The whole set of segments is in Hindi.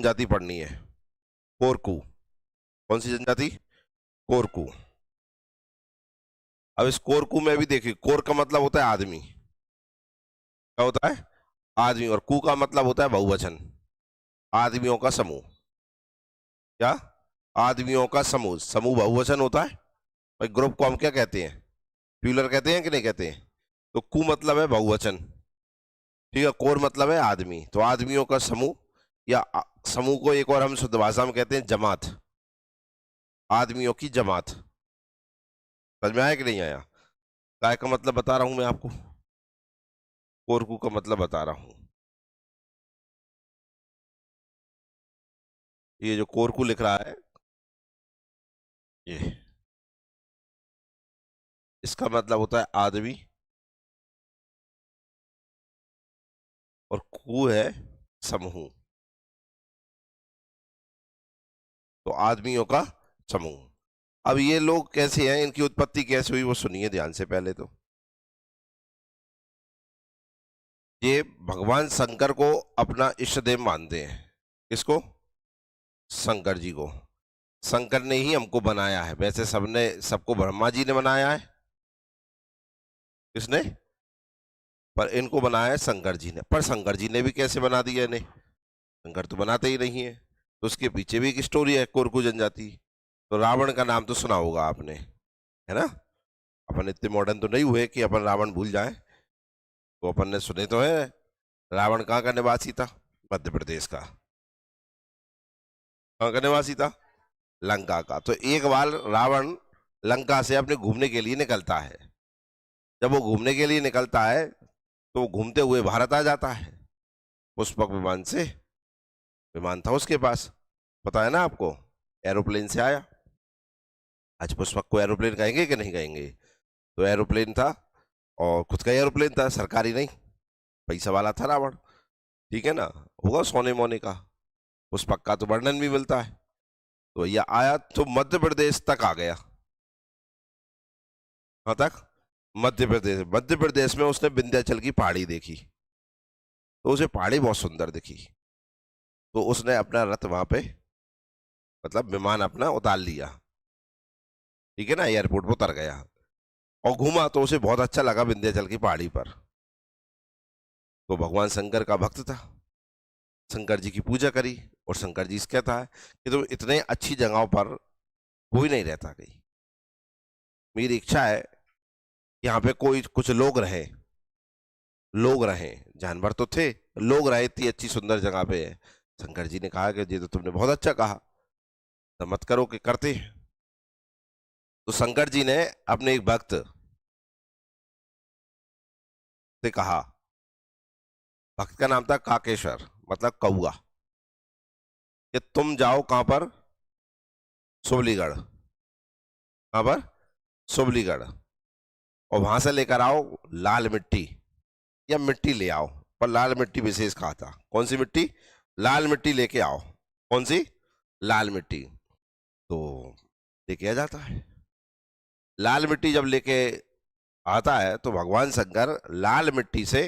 जनजाति पढ़नी है, कोरकू। कौन सी जनजाति? कोरकू। अब इस कोरकू में भी देखिए, कोर का मतलब होता है आदमी, क्या होता है? आदमी। और कू का मतलब होता है बहुवचन, आदमियों का समूह। क्या? आदमियों का समूह। समूह बहुवचन होता है भाई। ग्रुप को हम क्या कहते हैं? प्यूलर कहते हैं कि नहीं कहते हैं? तो कू मतलब है बहुवचन, ठीक है। कोर मतलब है आदमी, तो आदमियों का समूह, या समूह को एक और हम शुद्ध भाषा में कहते हैं जमात, आदमियों की जमात। समझ में आया कि नहीं आया? काय का मतलब बता रहा हूं मैं आपको, कोरकू का मतलब बता रहा हूं। ये जो कोरकू लिख रहा है, ये इसका मतलब होता है आदमी, और कू है समूह, तो आदमियों का समूह। अब ये लोग कैसे हैं, इनकी उत्पत्ति कैसे हुई वो सुनिए ध्यान से। पहले तो ये भगवान शंकर को अपना इष्ट देव मानते हैं। किसको? शंकर जी को। शंकर ने ही हमको बनाया है, वैसे सबने, सबको ब्रह्मा जी ने बनाया है। किसने? पर इनको बनाया है शंकर जी ने। पर शंकर जी ने भी कैसे बना दिया इन्हें? शंकर तो बनाते ही नहीं है। तो उसके पीछे भी एक स्टोरी है, कोरकू जनजाति। तो रावण का नाम तो सुना होगा आपने, है ना? अपन इतने मॉडर्न तो नहीं हुए कि अपन रावण भूल जाए, तो अपन ने सुने तो है। रावण कहाँ का निवासी था? मध्य प्रदेश का। कहाँ का निवासी था? लंका का। तो एक बार रावण लंका से अपने घूमने के लिए निकलता है। जब वो घूमने के लिए निकलता है तो वो घूमते हुए भारत आ जाता है, पुष्पक विमान से। विमान था उसके पास, पता है ना आपको, एरोप्लेन से आया। आज पुष्पक को एरोप्लेन कहेंगे कि नहीं कहेंगे? तो एरोप्लेन था, और खुद का एरोप्लेन था, सरकारी नहीं, पैसा वाला था रावण, ठीक है ना। होगा सोने मोने का। पुष्पक का तो वर्णन भी मिलता है। तो यह आया तो मध्य प्रदेश तक आ गया। कहाँ तक? मध्य प्रदेश। मध्य प्रदेश में उसने विंध्याचल की पहाड़ी देखी, तो उसे पहाड़ी बहुत सुंदर दिखी। तो उसने अपना रथ वहां पे, मतलब विमान अपना उतार लिया, ठीक है ना, एयरपोर्ट पर उतर गया और घूमा। तो उसे बहुत अच्छा लगा विंध्याचल की पहाड़ी पर। तो भगवान शंकर का भक्त था, शंकर जी की पूजा करी। और शंकर जी से कहता है कि तुम इतने अच्छी जगहों पर कोई नहीं रहता कहीं, मेरी इच्छा है यहाँ पे कोई कुछ लोग रहे, लोग रहे, जानवर तो थे, लोग रहे, इतनी अच्छी सुंदर जगह पे है। शंकर जी ने कहा कि ये तो तुमने बहुत अच्छा कहा, तो मत करो कि करते हैं। तो शंकर जी ने अपने एक भक्त से कहा, भक्त का नाम था काकेश्वर, मतलब कौआ, कि तुम जाओ कहां पर? सुबलीगढ़। कहां पर? सुबलीगढ़। और वहां से लेकर आओ लाल मिट्टी, या मिट्टी ले आओ, पर लाल मिट्टी विशेष कहा था। कौन सी मिट्टी? लाल मिट्टी लेके आओ। कौन सी? लाल मिट्टी। तो लेके आ जाता है। लाल मिट्टी जब लेके आता है तो भगवान शंकर लाल मिट्टी से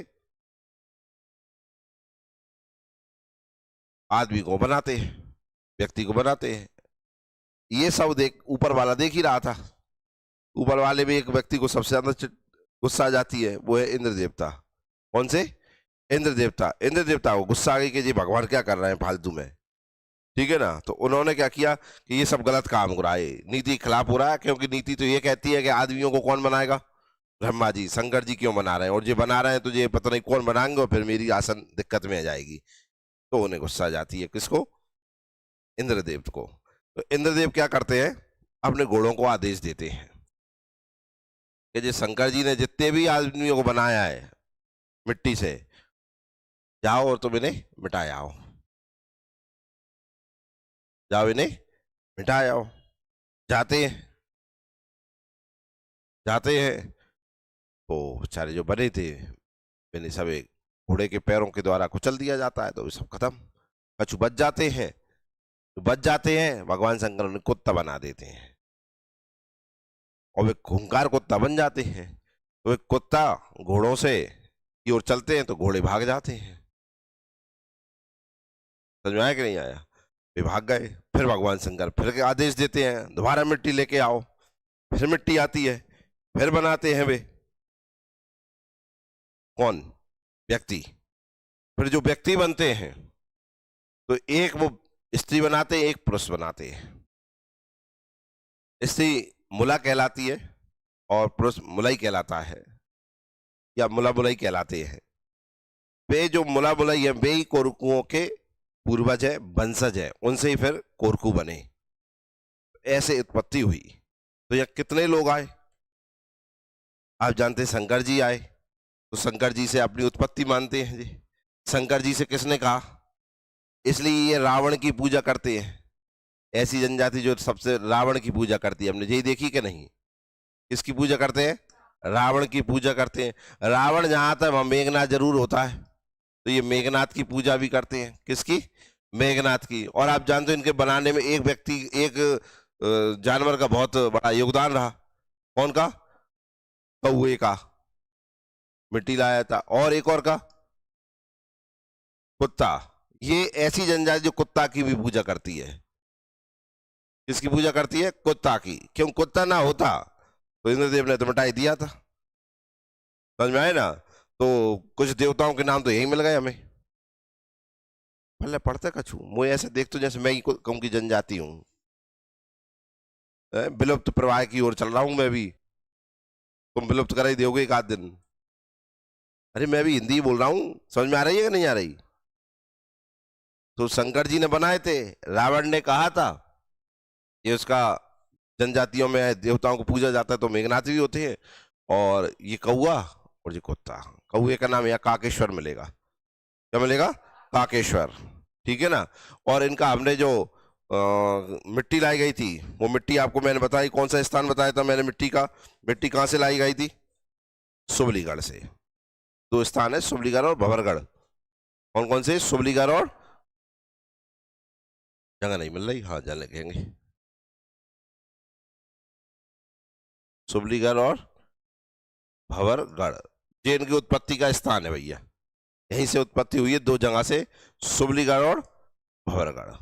आदमी को बनाते हैं, व्यक्ति को बनाते हैं। ये सब देख ऊपर वाला देख ही रहा था। ऊपर वाले में एक व्यक्ति को सबसे ज्यादा गुस्सा आ जाती है, वो है इंद्र देवता। कौन से? इंद्र देवता। इंद्र देवता को गुस्सा आ गई कि जी भगवान क्या कर रहे हैं फालतू में, ठीक है ना। तो उन्होंने क्या किया कि ये सब गलत काम हो रहा है, नीति के खिलाफ हो रहा है, क्योंकि नीति तो ये कहती है कि आदमियों को कौन बनाएगा? ब्रह्मा जी। शंकर जी क्यों बना रहे हैं? और ये बना रहे हैं तो ये पता नहीं कौन बनाएंगे, और फिर मेरी आसन दिक्कत में आ जाएगी। तो उन्हें गुस्सा आ जाती है, किसको? इंद्रदेव को। तो इंद्रदेव क्या करते हैं, अपने घोड़ों को आदेश देते हैं कि जो शंकर जी ने जितने भी आदमियों को बनाया है मिट्टी से, जाओ और तुम इन्हें मिटाए आओ, जाओ इन्हें मिटाए आओ। जाते हैं, जाते हैं। तो बेचारे जो बने थे, मैंने सब एक घोड़े के पैरों के द्वारा कुचल दिया जाता है, तो सब खत्म। कछु बच जाते हैं, तो बच जाते हैं, भगवान शंकर उन्हें कुत्ता बना देते हैं, और वे खूंखार कुत्ता बन जाते हैं। तो वे कुत्ता घोड़ों से की ओर चलते हैं, तो घोड़े भाग जाते हैं। समझ में आया कि नहीं आया? वे भाग गए। फिर भगवान शंकर फिर के आदेश देते हैं, दोबारा मिट्टी लेके आओ। फिर मिट्टी आती है, फिर बनाते हैं वे। कौन? व्यक्ति। फिर जो व्यक्ति बनते हैं तो एक वो स्त्री बनाते हैं, एक पुरुष बनाते हैं। स्त्री मुला कहलाती है और पुरुष मुलाई कहलाता है, या मुला मुलाई कहलाते हैं। वे जो मुला मुलाई है वे ही कोरकुओं के पूर्वज है, वंशज है, उनसे ही फिर कोरकू बने। ऐसे उत्पत्ति हुई। तो यहाँ कितने लोग आए? आप जानते हैं शंकर जी आए, तो शंकर जी से अपनी उत्पत्ति मानते हैं जी। शंकर जी से किसने कहा? इसलिए ये रावण की पूजा करते हैं। ऐसी जनजाति जो सबसे रावण की पूजा करती है, हमने यही देखी कि नहीं? किसकी पूजा करते हैं? रावण की पूजा करते हैं। रावण जहां आता है वहां मेघनाथ जरूर होता है, तो ये मेघनाथ की पूजा भी करते हैं। किसकी? मेघनाथ की। और आप जानते हो इनके बनाने में एक व्यक्ति, एक जानवर का बहुत बड़ा योगदान रहा। कौन का? कौए का, मिट्टी लाया था। और एक और का, कुत्ता। ये ऐसी जनजाति जो कुत्ता की भी पूजा करती है। किसकी पूजा करती है? कुत्ता की। क्यों? कुत्ता ना होता तो इंद्रदेव ने तो मिटा ही दिया था। समझ में आए ना? तो कुछ देवताओं के नाम तो यही मिल गए हमें। भले पढ़ते कछु मुझे ऐसे देख तो जैसे मैं ही कौन की जनजाति हूं, विलुप्त प्रवाह की ओर चल रहा हूं मैं भी। तुम विलुप्त करा ही दोगे एक आध दिन। अरे मैं भी हिंदी बोल रहा हूं, समझ में आ रही है कि नहीं आ रही? तो शंकर जी ने बनाए थे। रावण ने कहा था ये उसका जनजातियों में देवताओं को पूजा जाता है तो मेघनाथ भी होते हैं। और ये कौआ और ये कुत्ता, कौए का नाम यहाँ काकेश्वर मिलेगा। क्या मिलेगा? काकेश्वर। ठीक है ना? और इनका हमने जो मिट्टी लाई गई थी, वो मिट्टी आपको मैंने बताई, कौन सा स्थान बताया था मैंने मिट्टी का? मिट्टी कहाँ से लाई गई थी? सुबलीगढ़ से। दो स्थान है, सुबलीगढ़ और भंवरगढ़। कौन कौन से? सुबलीगढ़ और, जगह नहीं मिल रही, हाँ जान लगेंगे। सुबलीगढ़ और भंवरगढ़, ये इनकी उत्पत्ति का स्थान है भैया। यहीं से उत्पत्ति हुई है, दो जगह से, सुबलीगढ़ और भंवरगढ़।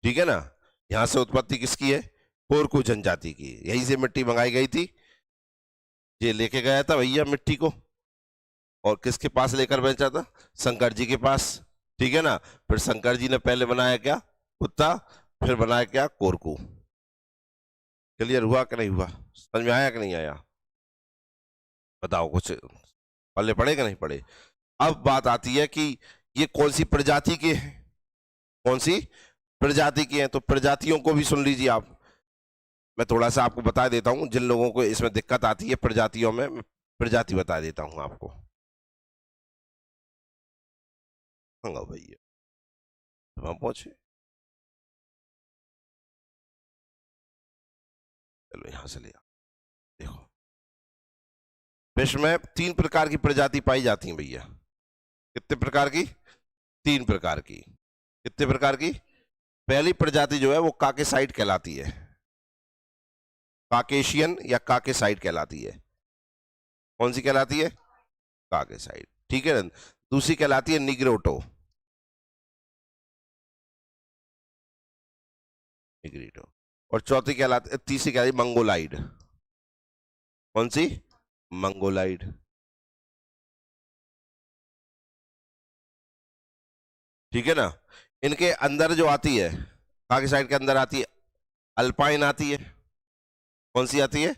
ठीक है ना? यहां से उत्पत्ति किसकी है? कोरकू जनजाति की। यहीं से मिट्टी मंगाई गई थी। ये लेके गया था भैया मिट्टी को, और किसके पास लेकर बेचा था? शंकर जी के पास। ठीक है ना? फिर शंकर जी ने पहले बनाया क्या? कुत्ता। फिर बनाया क्या? कोरकू। क्लियर हुआ कि नहीं हुआ? समझ में आया कि नहीं आया? बताओ कुछ पल्ले पड़े कि नहीं पड़े? अब बात आती है कि ये कौन सी प्रजाति के हैं? कौन सी प्रजाति के हैं? तो प्रजातियों को भी सुन लीजिए आप। मैं थोड़ा सा आपको बता देता हूं, जिन लोगों को इसमें दिक्कत आती है प्रजातियों में, मैं प्रजाति बता देता हूं आपको। हाँ भैया, वहां पहुंचे, चलो यहां से लिया। देखो, विश्व में 3 प्रकार की प्रजाति पाई जाती है भैया। कितने प्रकार की? 3 प्रकार की। कितने प्रकार की? पहली प्रजाति जो है वो काकेसाइड कहलाती है। काकेशियन या काकेसाइड कहलाती है। कौन सी कहलाती है? काकेसाइड। ठीक है ना? दूसरी कहलाती है निग्रोटो। निग्रीटो। और चौथी कहलाती, तीसरी कहलाती मंगोलाइड। कौन सी? मंगोलाइड। ठीक है ना? इनके अंदर जो आती है, काकेसाइड के अंदर आती है अल्पाइन आती है। कौन सी आती है?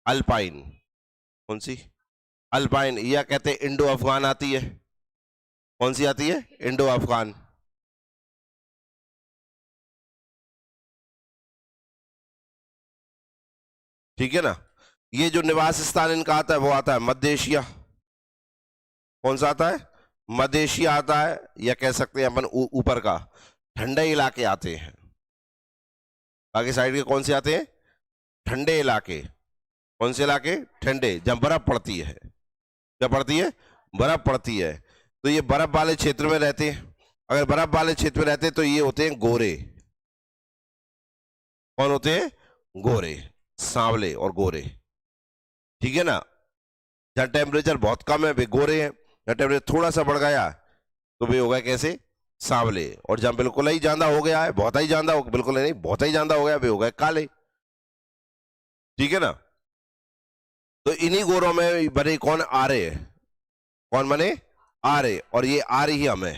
अल्पाइन। कौन सी? अल्पाइन। या कहते हैं इंडो अफगान आती है। कौन सी आती है? इंडो अफगान। ठीक है ना? ये जो निवास स्थान इनका आता है वो आता है मध्य एशिया। कौन सा आता है? मध्य एशिया आता है, या कह सकते हैं अपन ऊपर का ठंडे इलाके आते हैं। बाकी साइड के कौन से आते हैं? ठंडे इलाके। कौन से इलाके? ठंडे, जहां बर्फ पड़ती है। क्या पड़ती है? बर्फ पड़ती है। तो ये बर्फ वाले क्षेत्र में रहते हैं। अगर बर्फ वाले क्षेत्र में रहते हैं तो ये होते हैं गोरे। कौन होते हैं? गोरे, सांवले और गोरे। ठीक है ना? जहां टेम्परेचर बहुत कम है वे गोरे हैं, जहां टेम्परेचर थोड़ा सा बढ़ गया तो वे होगा कैसे? सांवले, और जहां बिल्कुल ही ज्यादा हो गया है, बहुत ही ज्यादा हो, बिल्कुल ही नहीं, बहुत ही ज्यादा हो गया, वे हो गए काले। ठीक है ना। तो इन्हीं गोरों में बने कौन? आर्य। कौन बने? आर्य। और ये आर्य ही हम है।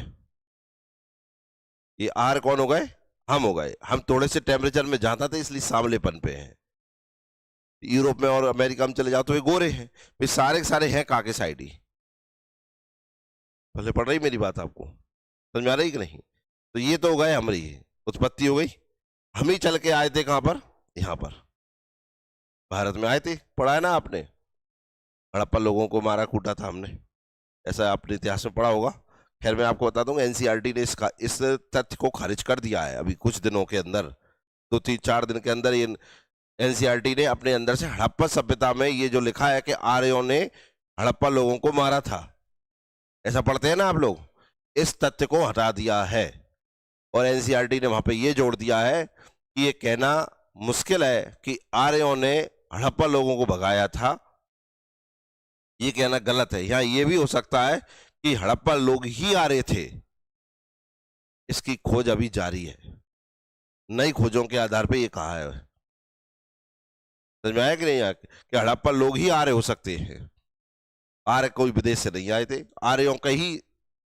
ये आर कौन हो गए? हम हो गए। हम थोड़े से टेम्परेचर में जाता थे इसलिए सांवलेपन पे हैं। यूरोप में और अमेरिका में चले जाओ तो ये गोरे हैं। फिर सारे के सारे हैं काके साइड ही। भले पड़ रही मेरी बात आपको? समझ में आ रही कि नहीं? तो ये तो हो गए हमारी उत्पत्ति हो गई। हम ही चल के आए थे कहां पर? यहां पर भारत में आए थे। पढ़ा है ना आपने? हड़प्पा लोगों को मारा कूटा था हमने, ऐसा आपने इतिहास में पढ़ा होगा। खैर मैं आपको बता दूंगा, एनसीईआरटी ने इस तथ्य को खारिज कर दिया है अभी कुछ दिनों के अंदर। 2-3-4 दिन के अंदर ये एनसीईआरटी ने अपने अंदर से हड़प्पा सभ्यता में ये जो लिखा है कि आर्यों ने हड़प्पा लोगों को मारा था, ऐसा पढ़ते हैं ना आप लोग, इस तथ्य को हटा दिया है। और एनसीईआरटी ने वहां पे ये जोड़ दिया है कि ये कहना मुश्किल है कि आर्यों ने हड़प्पा लोगों को भगाया था। ये कहना गलत है। यहां ये भी हो सकता है कि हड़प्पा लोग ही आर्य थे। इसकी खोज अभी जारी है, नई खोजों के आधार पर ये कहा है। समझ में आया कि नहीं आया कि हड़प्पा लोग ही आर्य हो सकते हैं? आर्य कोई विदेश से नहीं आए थे। आर्यों का ही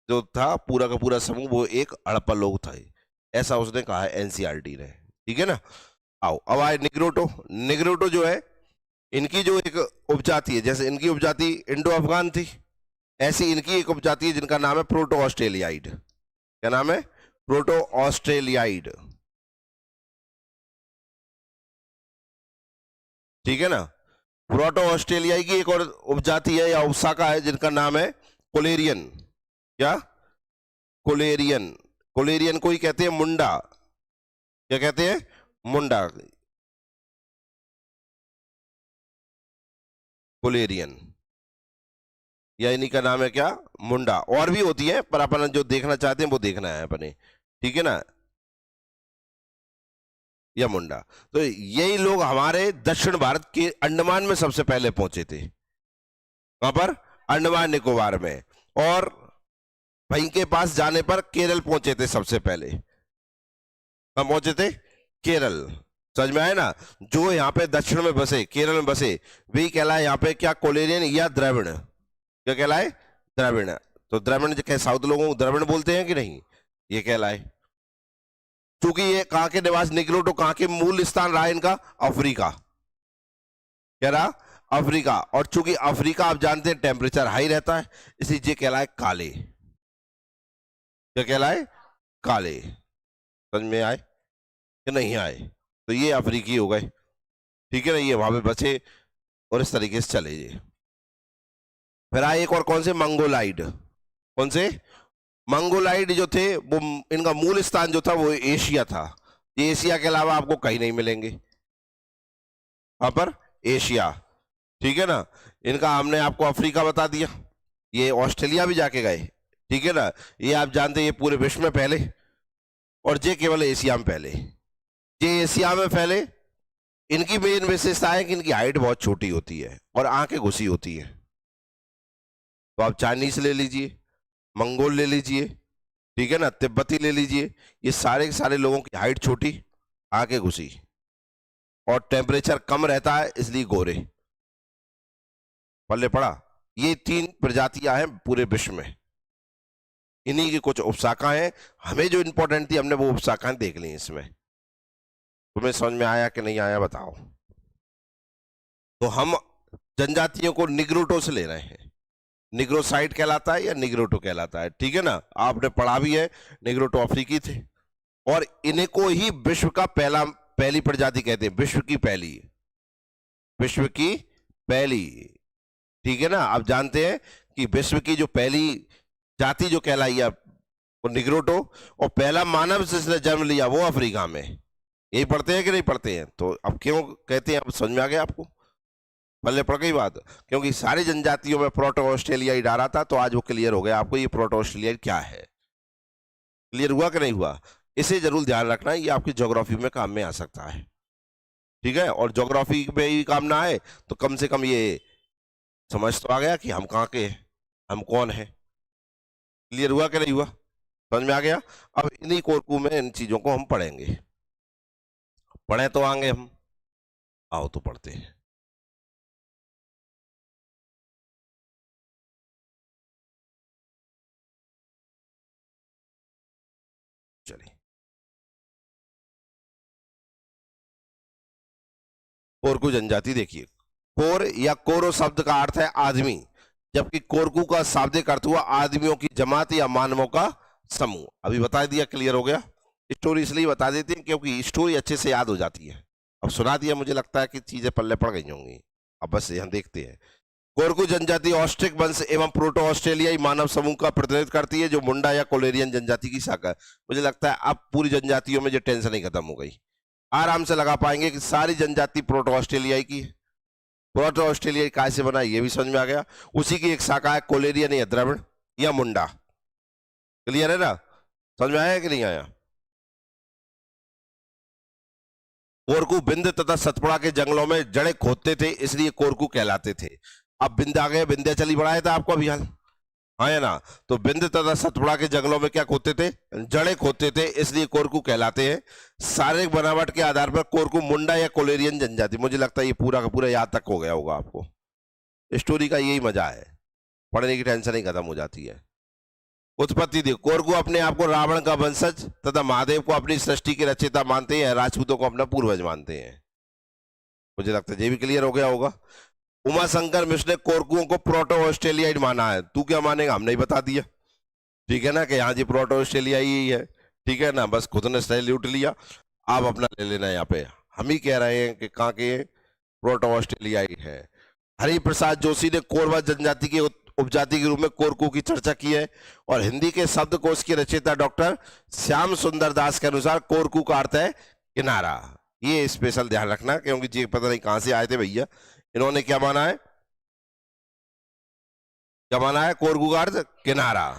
जो था पूरा का पूरा समूह वो एक हड़प्पा लोग था, ऐसा उसने कहा है एनसीईआरटी ने। ठीक है ना। आओ अब आए निग्रोटो। निग्रोटो जो है, इनकी जो एक उपजाति है, जैसे इनकी उपजाति इंडो अफगान थी, ऐसी इनकी एक उपजाति है जिनका नाम है प्रोटो ऑस्ट्रेलियाइड। क्या नाम है? Proto Australoid. ठीक है ना। प्रोटो ऑस्ट्रेलियाई की एक और उपजाति है या उपशाखा है जिनका नाम है कोलेरियन। क्या? कोलेरियन। कोलेरियन को ही कहते हैं मुंडा। क्या कहते हैं? मुंडा। कोलेरियन, या इन्हीं का नाम है क्या? मुंडा। और भी होती है पर अपन जो देखना चाहते हैं वो देखना है अपने। ठीक है ना। या मुंडा। तो यही लोग हमारे दक्षिण भारत के अंडमान में सबसे पहले पहुंचे थे। वहां पर अंडमान निकोबार में, और वहीं के पास जाने पर केरल पहुंचे थे सबसे पहले। कहां पहुंचे थे? केरल। समझ में आया ना। जो यहाँ पे दक्षिण में बसे, केरल में बसे, वही कहलाए यहाँ पे क्या? कोलेरियन या द्रविड़। क्या कहलाए? द्रविड़। तो द्रविड़ क्या साउथ लोगों को द्रविड़ बोलते हैं कि नहीं? ये कहलाए। क्योंकि ये कहां के निवास निग्रोटो कहां के मूल स्थान रहा है इनका? अफ्रीका। क्या रहा? अफ्रीका। और चूंकि अफ्रीका आप जानते हैं टेम्परेचर हाई रहता है, इसलिए ये कहलाए काले। क्या कहलाए? काले। समझ में आए कि नहीं आए? तो ये अफ्रीकी हो गए। ठीक है ना। ये वहां पे बचे और इस तरीके से चले गए। फिर आए एक और, कौन से? मंगोलाइड। कौन से? मंगोलाइड जो थे वो, इनका मूल स्थान जो था वो एशिया था। ये एशिया के अलावा आपको कहीं नहीं मिलेंगे। वहां पर एशिया। ठीक है ना। इनका हमने आपको अफ्रीका बता दिया, ये ऑस्ट्रेलिया भी जाके गए। ठीक है ना। ये आप जानते हैं ये पूरे विश्व में पहले, और ये केवल एशिया में पहले। ये एशिया में पहले। इनकी मेन विशेषता है कि इनकी हाइट बहुत छोटी होती है और आंखें घुसी होती है। तो आप चाइनीज ले लीजिए, मंगोल ले लीजिए, ठीक है ना, तिब्बती ले लीजिए, ये सारे के सारे लोगों की हाइट छोटी, आंखें घुसी, और टेम्परेचर कम रहता है इसलिए गोरे। पल्ले पड़ा। ये 3 प्रजातियां हैं पूरे विश्व में। इन्हीं की कुछ उपशाखाएं हैं। हमें जो इंपॉर्टेंट थी हमने वो उपशाखाएं देख ली इसमें। तुम्हें समझ में आया कि नहीं आया बताओ। तो हम जनजातियों को निग्रोटो से ले रहे हैं। निग्रोसाइड कहलाता है या निग्रोटो कहलाता है। ठीक है ना। आपने पढ़ा भी है, निग्रोटो अफ्रीकी थे, और इन्हें को ही विश्व का पहली प्रजाति कहते हैं। विश्व की पहली। विश्व की पहली। ठीक है ना। आप जानते हैं कि विश्व की जो पहली जाति जो कहलाई है वो निग्रोटो, और पहला मानव जिसने जन्म लिया वो अफ्रीका में। यही पढ़ते हैं कि नहीं पढ़ते हैं? तो अब क्यों कहते हैं, अब समझ में आ गया आपको? पहले पड़ गई बात। क्योंकि सारी जनजातियों में प्रोटो ऑस्ट्रेलियाई डाला था, तो आज वो क्लियर हो गया आपको ये प्रोटो ऑस्ट्रेलियाई क्या है। क्लियर हुआ कि नहीं हुआ? इसे जरूर ध्यान रखना, ये आपकी ज्योग्राफी में काम में आ सकता है। ठीक है। और ज्योग्राफी में ही काम ना आए तो कम से कम ये समझ तो आ गया कि हम कहाँ के हैं, हम कौन है। क्लियर हुआ कि नहीं हुआ? समझ में आ गया। अब इन्हीं कोरकू में इन चीजों को हम पढ़ेंगे, पढ़े तो आएंगे हम, आओ तो पढ़ते हैं। चलिए, कोरकू जनजाति देखिए। कोर या कोरो शब्द का अर्थ है आदमी, जबकि कोरकू का शाब्दिक अर्थ हुआ आदमियों की जमात या मानवों का समूह। अभी बता दिया, क्लियर हो गया। स्टोरी इसलिए बता देते हैं क्योंकि स्टोरी अच्छे से याद हो जाती है। अब सुना दिया, मुझे लगता है कि चीजें पल्ले पड़ गई होंगी। अब बस यहाँ देखते हैं। कोरकू जनजाति ऑस्ट्रिक वंश एवं प्रोटो ऑस्ट्रेलियाई मानव समूह का प्रतिनिधित्व करती है, जो मुंडा या कोलेरियन जनजाति की शाखा है। मुझे लगता है अब पूरी जनजातियों में जो टेंशन ही खत्म हो गई, आराम से लगा पाएंगे कि सारी जनजाति प्रोटो ऑस्ट्रेलियाई की है। प्रोटो ऑस्ट्रेलियाई काय से बना ये भी समझ में आ गया। उसी की एक शाखा है कोलेरियन या द्रविड़ या मुंडा। क्लियर है ना, समझ में आया कि नहीं आया। कोरकू बिंद तथा सतपुड़ा के जंगलों में जड़े खोदते थे, इसलिए कोरकू कहलाते थे। अब बिंद आ गए, विंध्याचल बढ़ाया था आपको अभी हाल, हाँ है ना। तो बिंद तथा सतपुड़ा के जंगलों में क्या खोदते थे, जड़े खोदते थे, इसलिए कोरकू कहलाते हैं। शारीरिक बनावट के आधार पर कोरकू मुंडा या कोलेरियन जनजाति। मुझे लगता है ये पूरा का पूरा याद तक हो गया होगा आपको। स्टोरी का यही मजा है, पढ़ने की टेंशन ही खत्म हो जाती है। उत्पत्ति देखो, कोरकू अपने आप को रावण का वंशज तथा महादेव को अपनी सृष्टि के रचयिता मानते हैं, राजपूतों को अपना पूर्वज मानते हैं। मुझे लगता है ये भी क्लियर हो गया होगा। उमा शंकर मिश्र ने कोरकुओं को प्रोटो ऑस्ट्रेलियाई माना है। तू क्या मानेगा, हमने ही बता दिया, ठीक है ना, कि यहाँ जी प्रोटो ऑस्ट्रेलियाई ही है, ठीक है ना। बस खुद ने सैल्यूट लिया, आप अपना ले लेना। यहाँ पे हम ही कह रहे हैं कि कहाँ के प्रोटो ऑस्ट्रेलियाई है। हरिप्रसाद जोशी ने कोरवा जनजाति की उपजाति के रूप में कोरकू की चर्चा की है, और हिंदी के शब्दकोश के रचयिता डॉक्टर श्याम सुंदर दास के अनुसार कोरकू का अर्थ है किनारा। ये स्पेशल ध्यान रखना, क्योंकि जी पता नहीं कहां से आए थे भैया, इन्होंने क्या माना है, क्या माना है, कोरकू का अर्थ किनारा,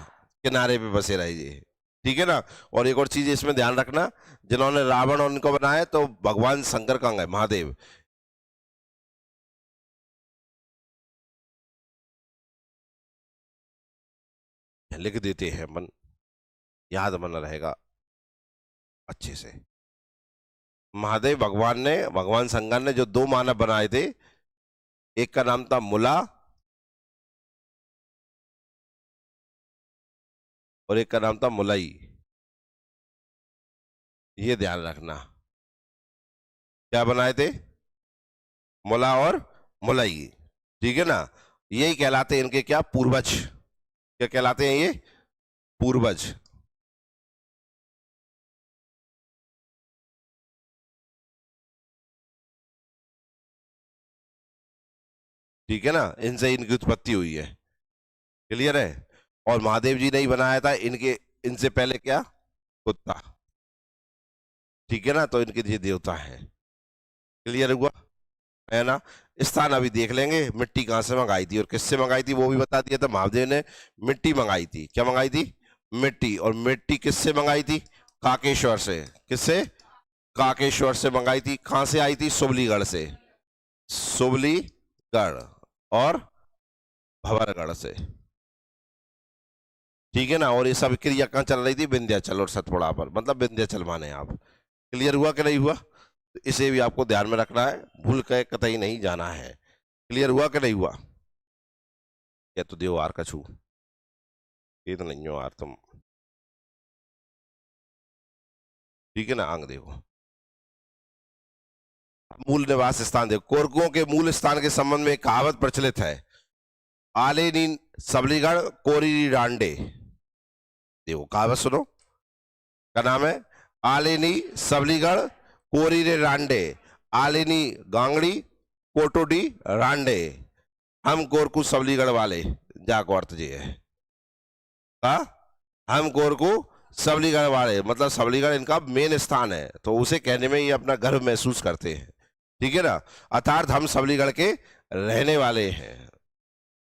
किनारे पे बसे रहिए, ठीक है ना। और एक और चीज इसमें ध्यान रखना, जिन्होंने रावण और इनको बनाया तो भगवान शंकर कहाँ गए, महादेव। लिख देते हैं, मन याद बना रहेगा अच्छे से। महादेव भगवान ने, भगवान शंकर ने जो दो मानव बनाए थे, एक का नाम था मुला और एक का नाम था मुलई। ये ध्यान रखना, क्या बनाए थे, मुला और मुलई, ठीक है ना। यही कहलाते हैं इनके क्या, पूर्वज। क्या कहलाते हैं ये, पूर्वज। ठीक है ना, इनसे इनकी उत्पत्ति हुई है, क्लियर है। और महादेव जी ने ही बनाया था इनके, इनसे पहले क्या, कुत्ता, ठीक है ना। तो इनके ये देवता है, क्लियर हुआ है ना। स्थान अभी देख लेंगे, मिट्टी कहां से मंगाई थी और किससे मंगाई थी वो भी बता दिया था। महादेव ने मिट्टी मंगाई थी, क्या मंगाई थी, मिट्टी। और मिट्टी किससे मंगाई थी, काकेश्वर से। किससे, काकेश्वर से मंगाई थी। कहां से आई थी, सुबलीगढ़ से, सुबलीगढ़ और भवरगढ़ से, ठीक है ना। और ये सब क्रिया कहाँ चल रही थी, विंध्याचल और सतपुड़ा पर, मतलब विंध्याचल माने आप। क्लियर हुआ कि नहीं हुआ, तो इसे भी आपको ध्यान में रखना है, भूल के कतई नहीं जाना है। क्लियर हुआ कि नहीं हुआ। या तो देव आर का छू, ये तो नहीं हो आर तुम, ठीक है ना। अंग देखो, मूल निवास स्थान देखो। कोरकुओं के मूल स्थान के संबंध में एक कहावत प्रचलित है, आलेनी सबलीगढ़ कोरी डांडे। देखो कहावत सुनो, क्या नाम है, आलेनी सबलीगढ़ कोरी रे रांडे, आलेनी गांगड़ी कोटोडी रांडे, हम कोरकू सबलीगढ़ वाले। जाको अर्थ जी है, हम कोरकू सबलीगढ़ वाले, मतलब सबलीगढ़ इनका मेन स्थान है, तो उसे कहने में ये अपना गर्व महसूस करते हैं, ठीक है ना। अर्थात हम सबलीगढ़ के रहने वाले हैं,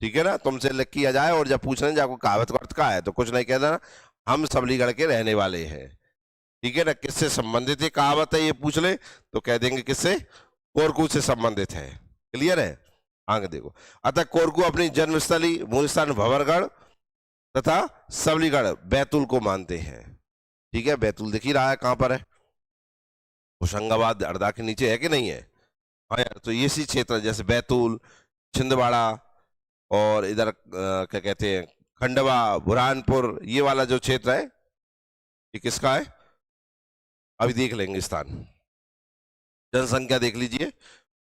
ठीक है ना। तुमसे लिख किया जाए और जब पूछने जाको कहावत का अर्थ का है, तो कुछ नहीं कहना, हम सबलीगढ़ के रहने वाले हैं, ठीक है ना। किससे संबंधित है कहावत है, ये पूछ ले तो कह देंगे किससे, कोरकू से संबंधित है, क्लियर है। आगे देखो, अतः कोरकू अपनी जन्मस्थली मूल स्थान भंवरगढ़ तथा सबलीगढ़ बैतूल को मानते हैं। ठीक है, बैतूल दिख ही रहा है कहां पर है, होशंगाबाद हरदा के नीचे है कि नहीं है। हाँ यार, तो ये सी क्षेत्र जैसे बैतूल, छिंदवाड़ा और इधर क्या कहते हैं खंडवा, बुरहानपुर, ये वाला जो क्षेत्र है ये किसका है, अभी देख लेंगे स्थान। जनसंख्या देख लीजिए,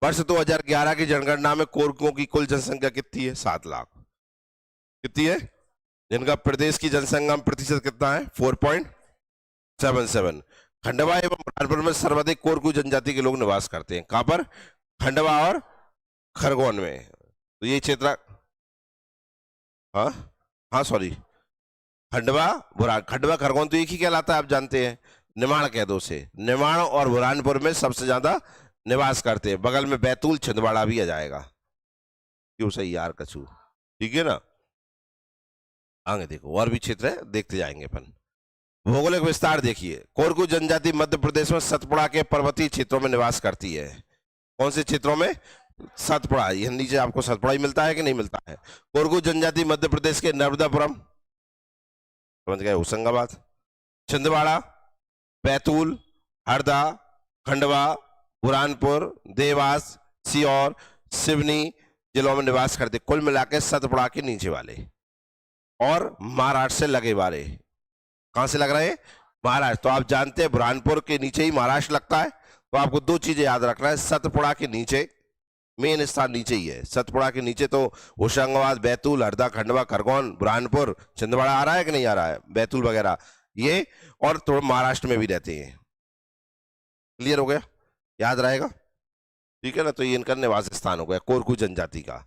वर्ष 2011 की जनगणना में कोरकुओं की कुल जनसंख्या कितनी है, 7 लाख। कितनी है, जिनका प्रदेश की जनसंख्या में प्रतिशत कितना है, 4.77। खंडवा एवं बुरहानपुर में सर्वाधिक कोरकू जनजाति के लोग निवास करते हैं। कहां पर, खंडवा और खरगोन में। तो ये क्षेत्र, हाँ हाँ सॉरी, खंडवा खरगोन तो एक ही कहलाता है, आप जानते हैं। निमाड़ कह दो से, निमाड़ और बुरहानपुर में सबसे ज्यादा निवास करते हैं। बगल में बैतूल छिंदवाड़ा भी आ जाएगा। क्यों सही यार कछू, ठीक है ना। आगे देखो और भी क्षेत्र है, देखते जाएंगे अपन। भौगोलिक विस्तार देखिए, कोरकू जनजाति मध्य प्रदेश में सतपुड़ा के पर्वतीय क्षेत्रों में निवास करती है। कौन से क्षेत्रों में, सतपुड़ा, ये नीचे आपको सतपुड़ा ही मिलता है कि नहीं मिलता है। कोरकू जनजाति मध्य प्रदेश के नर्मदापुरम, समझ गए, होशंगाबाद, छिंदवाड़ा, बैतूल, हरदा, खंडवा, बुरहानपुर, देवास, सीहोर, सिवनी जिलों में निवास करते। कुल मिलाकर सतपुड़ा के नीचे वाले और महाराष्ट्र से लगे वाले। कहां से लग रहे हैं, महाराष्ट्र। तो आप जानते हैं बुरहानपुर के नीचे ही महाराष्ट्र लगता है। तो आपको दो चीजें याद रखना है, सतपुड़ा के नीचे, मेन स्थान नीचे ही है। सतपुड़ा के नीचे तो होशंगाबाद, बैतूल, हरदा, खंडवा, खरगोन, बुरहानपुर, छिंदवाड़ा आ रहा है कि नहीं आ रहा है, बैतूल वगैरह ये, और थोड़ा महाराष्ट्र में भी रहते हैं। क्लियर हो गया, याद रहेगा, ठीक है ना। तो ये इनका निवास स्थान हो गया कोरकू जनजाति का।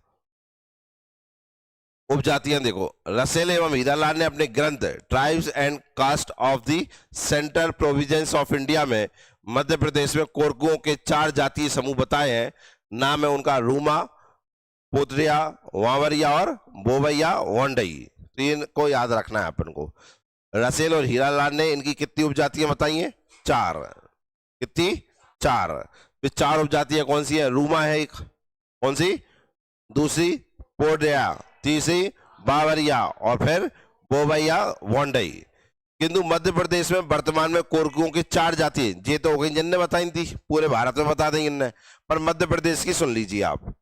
उपजातियां देखो, रसेल एवं हीरालाल ने अपने ग्रंथ tribes and caste of the central province of India में मध्य प्रदेश में कोरकुओं के 4 जातीय समूह बताए हैं। नाम है उनका रूमा, पोतरिया, वावरिया और बोबैया वोंडई। तो इनको याद रखना है अपन को। रसेल और हीरालाल ने इनकी कितनी उपजातियां बताई हैं, 4। कितनी, 4। तो 4 उपजातियां कौन सी है, रूमा है एक, कौन सी, दूसरी पोडया, तीसरी बावरिया और फिर बोबैया वोंडई। किंतु मध्य प्रदेश में वर्तमान में कोरकुओं की 4 जाति, ये तो हो गई जिनने बताई थी, पूरे भारत में बता देंगे इनने, पर मध्य प्रदेश की सुन लीजिए आप।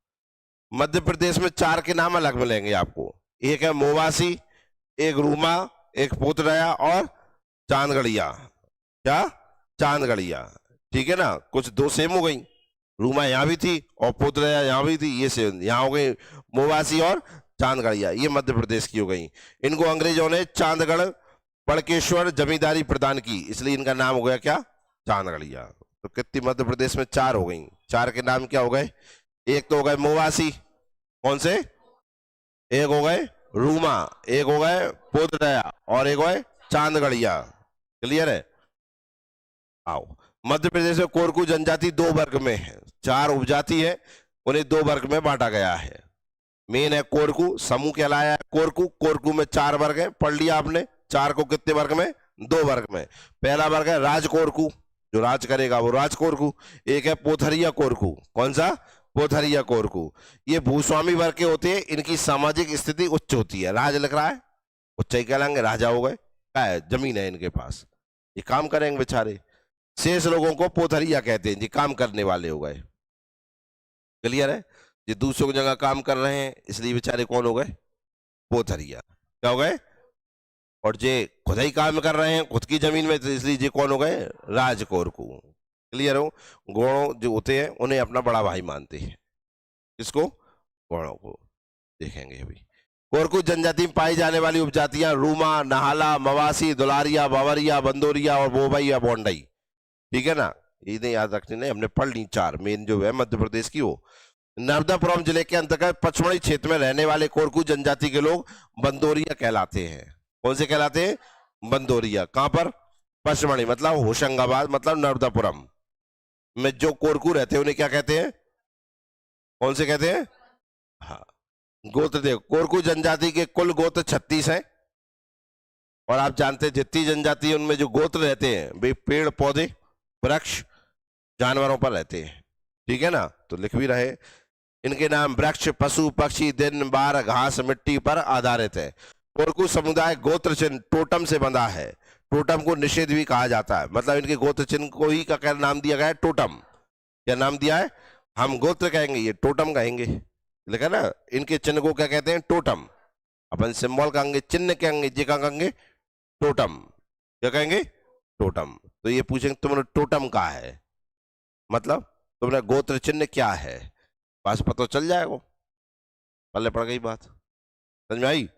मध्य प्रदेश में 4 के नाम अलग मिलेंगे आपको। एक है मोवासी, एक रूमा, एक पोतराया और चांदगढ़िया। क्या, चांदगढ़िया, ठीक है ना। कुछ 2 सेम हो गई, रूमा यहाँ भी थी और पोतराया यहाँ भी थी, ये सेम यहाँ हो गई, मोवासी और चांदगढ़िया, ये मध्य प्रदेश की हो गई। इनको अंग्रेजों ने चांदगढ़ बड़केश्वर जमींदारी प्रदान की, इसलिए इनका नाम हो गया क्या, चांदगढ़िया। तो कितनी मध्य प्रदेश में 4 हो गई। 4 के नाम क्या हो गए, एक तो हो गए मोवासी, कौन से, एक हो गए रूमा, एक हो गए पोतराया और एक हो गए चांदगढ़िया। क्लियर है। आओ, मध्य प्रदेश में कोरकू जनजाति 2 वर्ग में है। 4 उपजाति है, उन्हें 2 वर्ग में बांटा गया है। मेन है कोरकू, समूह कहलाया है कोरकू। कोरकू में 4 वर्ग है, पढ़ लिया आपने। 4 को कितने वर्ग में, 2 वर्ग में। पहला वर्ग है राज कोरकू, जो राज करेगा वो राज कोरकू। एक है पोथरिया कोरकू, कौन सा, पोथरिया कोरकू। ये भूस्वामी वर्ग के होते हैं, इनकी सामाजिक स्थिति उच्च होती है। राज लिख रहा है, उच्च ही कहलाएंगे, राजा हो गए, क्या है, जमीन है इनके पास, ये काम करेंगे बेचारे। शेष लोगों को पोथरिया कहते हैं, जी काम करने वाले हो गए। क्लियर है, ये दूसरों की जगह काम कर रहे हैं, इसलिए बेचारे कौन हो गए, पोथरिया। क्या हो गए, और जे खुद ही काम कर रहे हैं खुद की जमीन में, तो इसलिए जे कौन हो गए, राजकोरकू। क्लियर हो। गौड़ों जो होते हैं उन्हें अपना बड़ा भाई मानते हैं, किसको, गौड़ों को, देखेंगे अभी। कोरकू जनजाति में पाई जाने वाली उपजातियां रूमा, नहाला, मवासी, दुलारिया, बावरिया, बंदोरिया और बोबैया वोंडई। ठीक है ना, इन्हें याद रखने नहीं, हमने पढ़ ली 4 मेन जो है मध्य प्रदेश की। वो नर्मदापुरम जिले के अंतर्गत पचमढ़ी क्षेत्र में रहने वाले कोरकू जनजाति के लोग बंदोरिया कहलाते हैं। कौन से कहलाते हैं, बंदोरिया। कहां पर, पचमढ़ी मतलब होशंगाबाद मतलब नर्मदापुरम में जो कोरकू रहते हैं उन्हें क्या कहते हैं, कौन से कहते हैं, हाँ, गोत्र। देखो, कोरकू जनजाति के कुल गोत्र 36 हैं। और आप जानते हैं जितनी जनजाति उनमें जो गोत्र रहते हैं वे पेड़ पौधे वृक्ष जानवरों पर रहते हैं। ठीक है ना, तो लिख भी रहे। इनके नाम वृक्ष, पशु, पक्षी, दिन, बार, घास, मिट्टी पर आधारित है। कोरकू समुदाय गोत्र चिन्ह टोटम से बंधा है। टोटम को निषेध भी कहा जाता है, मतलब इनके गोत्र चिन्ह को ही का क्या नाम दिया गया है? टोटम। क्या नाम दिया है? हम गोत्र कहेंगे, ये टोटम कहेंगे। लिखा ना, इनके चिन्ह को क्या कहते हैं? टोटम। अपन सिंबल कहेंगे, चिन्ह कहेंगे, जी क्या कहेंगे? टोटम। क्या कहेंगे? टोटम। तो ये पूछेंगे तुमने टोटम कहा है, मतलब तुमने गोत्र चिन्ह क्या है, बस पता चल जाएगा, पहले पड़ गई बात। समझ में आई?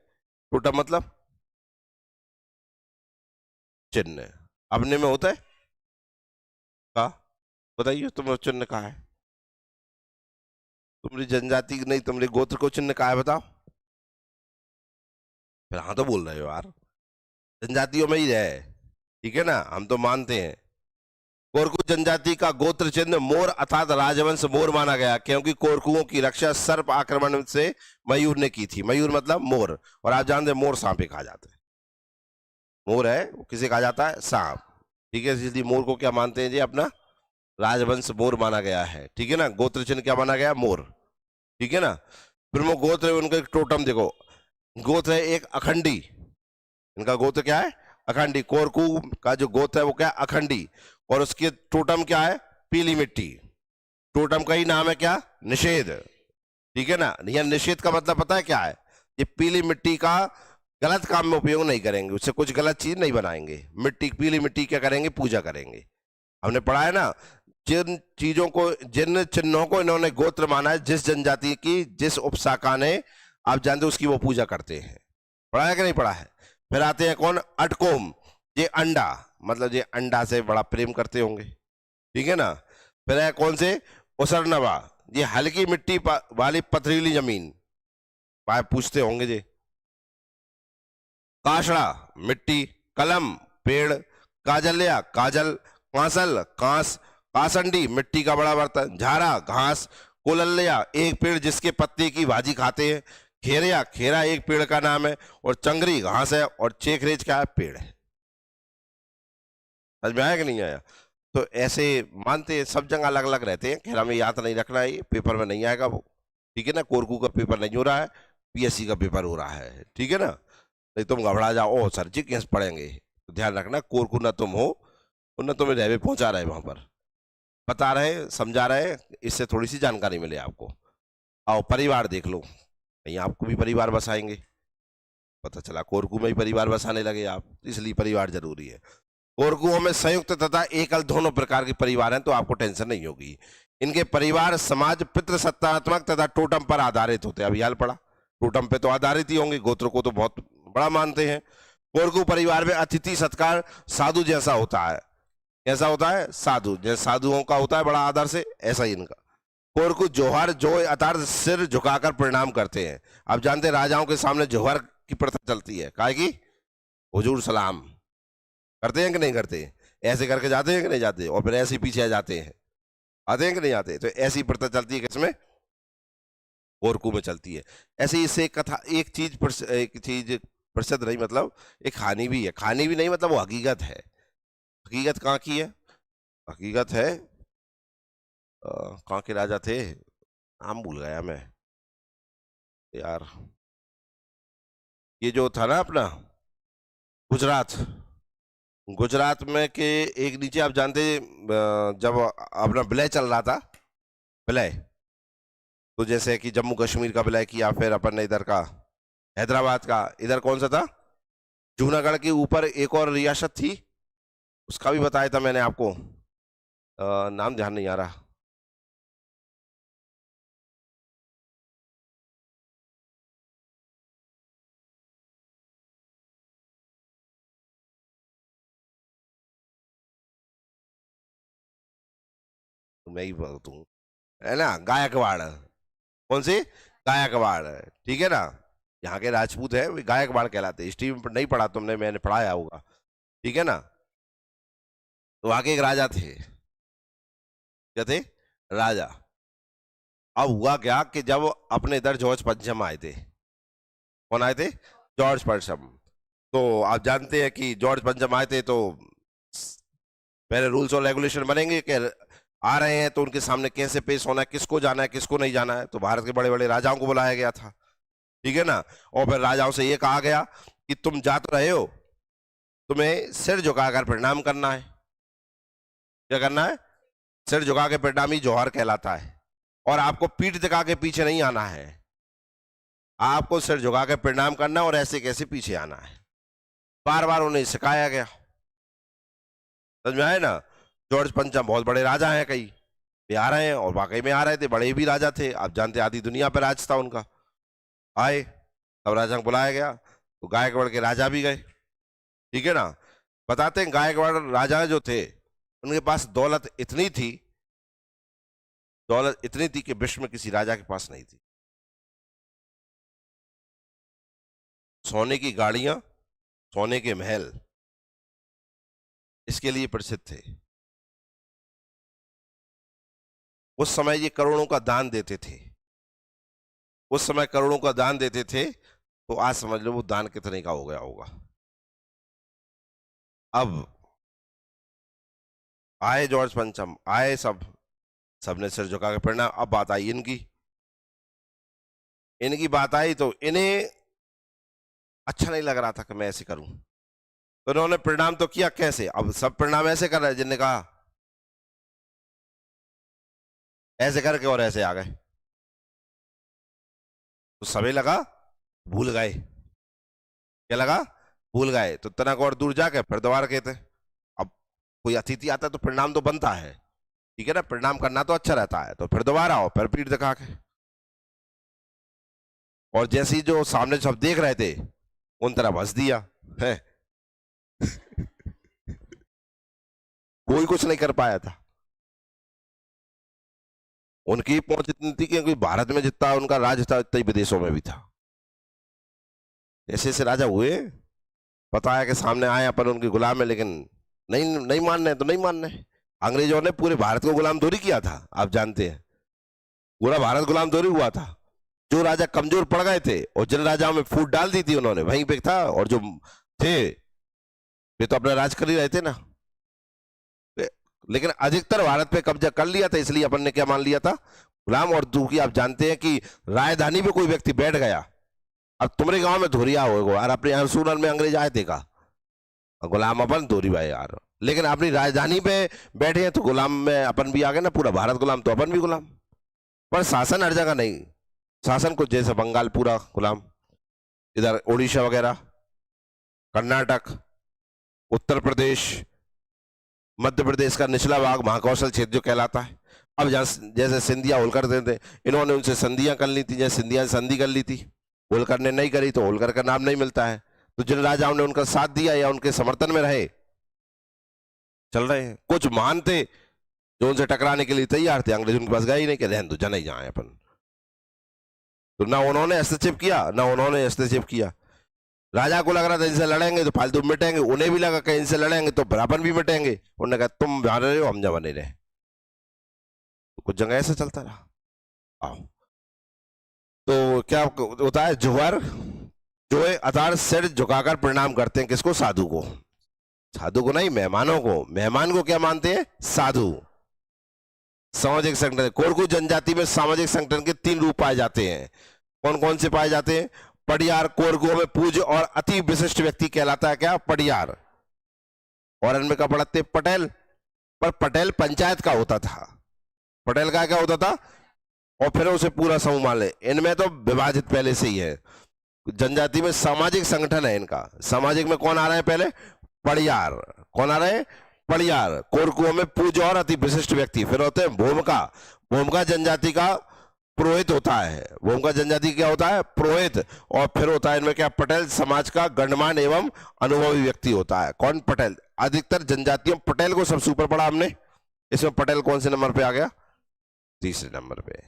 टोटम मतलब चिन्ह। अपने में होता है का? बताइए तुम चिन्ह कहा है? तुम्हारी जनजाति नहीं, तुम्हारे गोत्र को चिन्ह कहा है, बताओ। फिर हाँ तो बोल रहे हो यार, जनजातियों में ही है, ठीक है ना, हम तो मानते हैं। कोरकू जनजाति का गोत्र चिन्ह मोर अर्थात राजवंश मोर माना गया, क्योंकि कोरकुओं की रक्षा सर्प आक्रमण से मयूर ने की थी। मयूर मतलब मोर, और आप जानते हैं मोर सांप कहा जाता है। मोर है वो किसे कहा जाता है? सांप। ठीक है, इसलिए मोर को क्या मानते हैं जी? अपना राजवंश मोर माना गया है, ठीक है ना। गोत्र चिन्ह क्या माना गया? मोर, ठीक है ना। प्रमुख गोत्र है उनका, एक टोटम देखो, गोत्र है एक अखंडी। इनका गोत्र क्या है? अखंडी। कोरकू का जो गोत्र है वो क्या है? अखंडी। और उसके टोटम क्या है? पीली मिट्टी। टोटम का ही नाम है क्या? निषेध, ठीक है ना। यह निषेध का मतलब पता है क्या है? ये पीली मिट्टी का गलत काम में उपयोग नहीं करेंगे, उससे कुछ गलत चीज नहीं बनाएंगे। मिट्टी, पीली मिट्टी क्या करेंगे? पूजा करेंगे। हमने पढ़ा है ना, जिन चीजों को, जिन चिन्हों को इन्होंने गोत्र माना है, जिस जनजाति की, जिस उपशाखा ने, आप जानते हो उसकी वो पूजा करते हैं। पढ़ा है कि नहीं पढ़ा है? फिर आते हैं कौन? अटकोम। ये अंडा, मतलब ये अंडा से बड़ा प्रेम करते होंगे, ठीक है ना। फिर है कौन से? उसरनवा, ये हल्की मिट्टी वाली पथरीली जमीन, पूछते होंगे जी। काशड़ा मिट्टी, कलम पेड़, काजल्या काजल, कांसल कांस, कासंडी मिट्टी का बड़ा बर्तन, झारा घास, कोलल्या एक पेड़ जिसके पत्ते की भाजी खाते हैं, खेरिया खेरा एक पेड़ का नाम है, और चंगरी घास है, और चेखरेज क्या है? पेड़ है। समझ में आया कि नहीं आया? तो ऐसे मानते हैं, सब जगह अलग अलग रहते हैं। खैर हमें याद नहीं रखना है, ये पेपर में नहीं आएगा वो, ठीक है ना। कोरकू का पेपर नहीं हो रहा है, पीएससी का पेपर हो रहा है, ठीक है ना। नहीं तुम घबरा जाओ, ओ सर जी कैसे पढ़ेंगे, तो ध्यान रखना, कोरकू ना तुम हो और ना तुम्हें रहवे पहुंचा रहे, वहां पर बता रहे, समझा रहे, इससे थोड़ी सी जानकारी मिले आपको। आओ परिवार देख लो, कहीं आपको भी परिवार बसाएंगे, पता चला कोरकू में ही परिवार बसाने लगे आप, इसलिए परिवार जरूरी है। कोरकुओं में संयुक्त तथा एकल दोनों प्रकार के परिवार हैं, तो आपको टेंशन नहीं होगी। इनके परिवार समाज पितृसत्तात्मक तथा टोटम पर आधारित होते हैं। अभी हाल पड़ा, टोटम पे तो आधारित ही होंगे, गोत्र को तो बहुत बड़ा मानते हैं। कोरकू परिवार में अतिथि सत्कार साधु जैसा होता है। कैसा होता है? साधु, जैसे साधुओं का होता है बड़ा आदर से, ऐसा ही इनका। कोरकू जोहर, जो अर्थात सिर झुकाकर प्रणाम करते हैं। आप जानते हैं राजाओं के सामने जोहर की प्रथा चलती है, काहे की? हुजूर सलाम करते हैं कि नहीं करते? ऐसे करके जाते हैं कि नहीं जाते? और फिर ऐसे ही पीछे आ जाते हैं, आते हैं कि नहीं आते? तो ऐसी प्रथा चलती है, किसमें? कोरकू में चलती है। ऐसे ही इससे एक कथा, एक चीज प्रसिद्ध नहीं, मतलब एक कहानी भी है। कहानी भी नहीं मतलब वो हकीकत है। हकीकत कहाँ की है? हकीकत है कहाँ के राजा थे, नाम भूल गया मैं यार। ये जो था ना अपना गुजरात, गुजरात में के एक नीचे, आप जानते जब अपना विलय चल रहा था, विलय, तो जैसे कि जम्मू कश्मीर का विलय किया, फिर अपन ने इधर का हैदराबाद का, इधर कौन सा था? जूनागढ़ के ऊपर एक और रियासत थी, उसका भी बताया था मैंने आपको, नाम ध्यान नहीं आ रहा। तो मैं ही बोलता हूँ, है ना, गायकवाड़। कौन सी? गायकवाड़, ठीक है ना। यहाँ के राजपूत है, वे गायकवाड़ कहलाते हैं। हिस्ट्री में नहीं पढ़ा तुमने, मैंने पढ़ाया होगा, ठीक है ना। तो वहां के एक राजा थे, क्या थे? राजा। अब हुआ क्या कि जब अपने इधर जॉर्ज पंचम आए थे, कौन आए थे? जॉर्ज पंचम। तो आप जानते हैं कि जॉर्ज पंचम आए थे, तो पहले रूल्स और रेगुलेशन बनेंगे कि आ रहे हैं तो उनके सामने कैसे पेश होना है, किसको जाना है, किसको नहीं जाना है। तो भारत के बड़े बड़े राजाओं को बुलाया गया था, ठीक है ना। और फिर राजाओं से ये कहा गया कि तुम जा तो रहे हो, तुम्हें सिर झुकाकर प्रणाम करना है। क्या करना है? सिर झुका के प्रणाम ही जौहर कहलाता है। और आपको पीठ दिखा के पीछे नहीं आना है, आपको सिर झुका के प्रणाम करना है और ऐसे कैसे पीछे आना है। बार बार उन्हें सिखाया गया। समझ में आए ना। जॉर्ज पंचम बहुत बड़े राजा हैं, कई भी आ रहे हैं और वाकई में आ रहे थे, बड़े भी राजा थे। आप जानते आधी दुनिया पर राज था उनका। आए तब राजा को बुलाया गया, तो गायकवाड़ के राजा भी गए। ठीक है ना। बताते हैं गायकवाड़ राजा जो थे उनके पास दौलत इतनी थी, दौलत इतनी थी कि विश्व में किसी राजा के पास नहीं थी। सोने की गाड़ियां, सोने के महल इसके लिए प्रसिद्ध थे। उस समय ये करोड़ों का दान देते थे, उस समय करोड़ों का दान देते थे, तो आज समझ लो वो दान कितने का हो गया होगा। अब आए जॉर्ज पंचम, आए सबने सिर झुका के प्रणाम। अब बात आई इनकी, इनकी बात आई तो इन्हें अच्छा नहीं लग रहा था कि मैं ऐसे करूं, तो उन्होंने प्रणाम तो किया। कैसे? अब सब प्रणाम ऐसे कर रहे हैं, जिनने कहा ऐसे करके और ऐसे आ गए, तो सभी लगा भूल गए। क्या लगा? भूल गए। तो तनक और दूर जाके फिर दोबारा कहते। अब कोई अतिथि आता है तो प्रणाम तो बनता है, ठीक है ना, प्रणाम करना तो अच्छा रहता है। तो फिर दोबारा आओ, फिर पीठ दिखा के। और जैसे ही जो सामने सब देख रहे थे उन तरफ हंस दिया है। कोई कुछ नहीं कर पाया था। उनकी पहुंच इतनी थी कि भारत में जितना उनका राज था उतना ही विदेशों में भी था। ऐसे ऐसे राजा हुए, पता है कि सामने आए अपन उनके गुलाम है, लेकिन नहीं नहीं मानने तो नहीं मानने। अंग्रेजों ने पूरे भारत को गुलाम थोड़ी किया था, आप जानते हैं। पूरा भारत गुलाम थोड़ी हुआ था। जो राजा कमजोर पड़ गए थे और जिन राजाओं में फूट डाल दी थी उन्होंने, वहीं पे था। और जो थे वे तो अपना राज कर ही रहे थे ना। लेकिन अधिकतर भारत पे कब्जा कर लिया था, इसलिए अपन ने क्या मान लिया था? गुलाम। और दूसरी आप जानते हैं कि राजधानी पे कोई व्यक्ति बैठ गया, अब तुम्हारे गांव में धोरिया होगा और अपने यहाँ सूरन में अंग्रेज आए थे का गुलाम अपन धोरी भाई यार, लेकिन अपनी राजधानी पे बैठे हैं तो गुलाम में अपन भी आ गए ना। पूरा भारत गुलाम तो अपन भी गुलाम। पर शासन हर जगह नहीं, शासन कुछ जैसे बंगाल पूरा गुलाम, इधर उड़ीसा वगैरह, कर्नाटक, उत्तर प्रदेश, मध्य प्रदेश का निचला भाग महाकौशल क्षेत्र जो कहलाता है। अब जैसे सिंधिया होलकर थे, इन्होंने उनसे संधियां कर ली थी, जैसे सिंधिया संधि कर ली थी, होलकर ने नहीं करी तो होलकर का नाम नहीं मिलता है। तो जिन राजाओं ने उनका साथ दिया या उनके समर्थन में रहे, चल रहे हैं। कुछ महान थे जो उनसे टकराने के लिए तैयार थे, अंग्रेज उनके पास गए ही नहीं कि रहन दो, जन ही जाए अपन। तो ना उन्होंने हस्तक्षेप किया ना उन्होंने हस्तक्षेप किया। राजा को लग रहा था इनसे लड़ेंगे तो फालतू मिटेंगे, उन्हें भी लगा कि इनसे लड़ेंगे तो अपन भी मिटेंगे। उन्होंने कहा तुम जहां रहे हो हम जहां नहीं रहे। तो कुछ जगह ऐसा चलता रहा। आओ तो क्या होता है, जौहर जो है अतार सिर झुकाकर प्रणाम करते हैं। किसको? साधु को। साधु को नहीं, मेहमानों को। मेहमान को क्या मानते हैं? साधु। सामाजिक संगठन, कोरकू जनजाति में सामाजिक संगठन के 3 रूप पाए जाते हैं। कौन कौन से पाए जाते हैं? पड़ियार कोरगु में पूज्य और अति विशिष्ट व्यक्ति कहलाता है क्या? पड़ियार। और इनमें क्या पढ़ते? पटेल। पर पटेल पंचायत का होता था। पटेल का क्या होता था? और फिर उसे पूरा समूह मान ले। इनमें तो विभाजित पहले से ही है। जनजाति में सामाजिक संगठन है इनका। सामाजिक में कौन आ रहे हैं? पहले पड़ियार। कौन आ रहे हैं? पड़ियार। कोरकुओं में पूज्य और अति विशिष्ट व्यक्ति। फिर होते हैं भूमिका। भूमिका जनजाति का पुरोहित होता है। भूमिका जनजाति क्या होता है? पुरोहित। और फिर होता है इनमें क्या? पटेल समाज का गणमान्य एवं अनुभवी व्यक्ति होता है। कौन? पटेल। अधिकतर जनजातियों पटेल को सबसे ऊपर पढ़ा हमने। इसमें पटेल कौन से नंबर पे आ गया? तीसरे नंबर पे।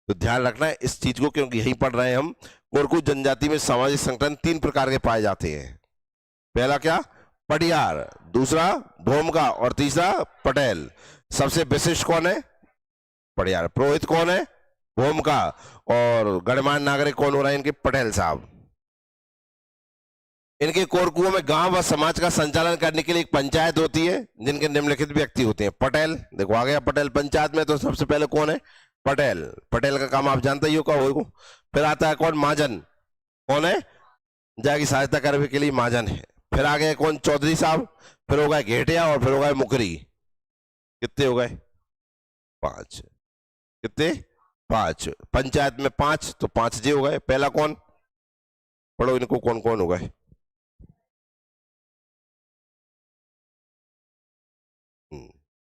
तो ध्यान रखना है इस चीज को, क्योंकि यही पढ़ रहे हैं हम। कोरकू जनजाति में सामाजिक संगठन 3 प्रकार के पाए जाते हैं। पहला क्या? पड़ियार। दूसरा भूमिका। और तीसरा पटेल। सबसे विशिष्ट कौन है? पड़ियार। पुरोहित कौन है? भूमिका। और गणमान्य नागरिक कौन हो रहा है? इनके पटेल साहब। इनके कोरकुओं में गांव व समाज का संचालन करने के लिए एक पंचायत होती है, जिनके निम्नलिखित व्यक्ति होते हैं। पटेल। देखो आ गया पटेल। पंचायत में तो सबसे पहले कौन है? पटेल। पटेल का काम आप जानते ही हो क्या होगा। फिर आता है कौन? महाजन। कौन है? जाएगी सहायता करने के लिए महाजन है। फिर आ गए कौन? चौधरी साहब। फिर हो गए घेटिया और फिर हो गए मुकरी। कितने हो गए? 5। कितने? 5। पंचायत में 5 तो 5 जे हो गए। पहला कौन? पढ़ो इनको, कौन कौन हो गए?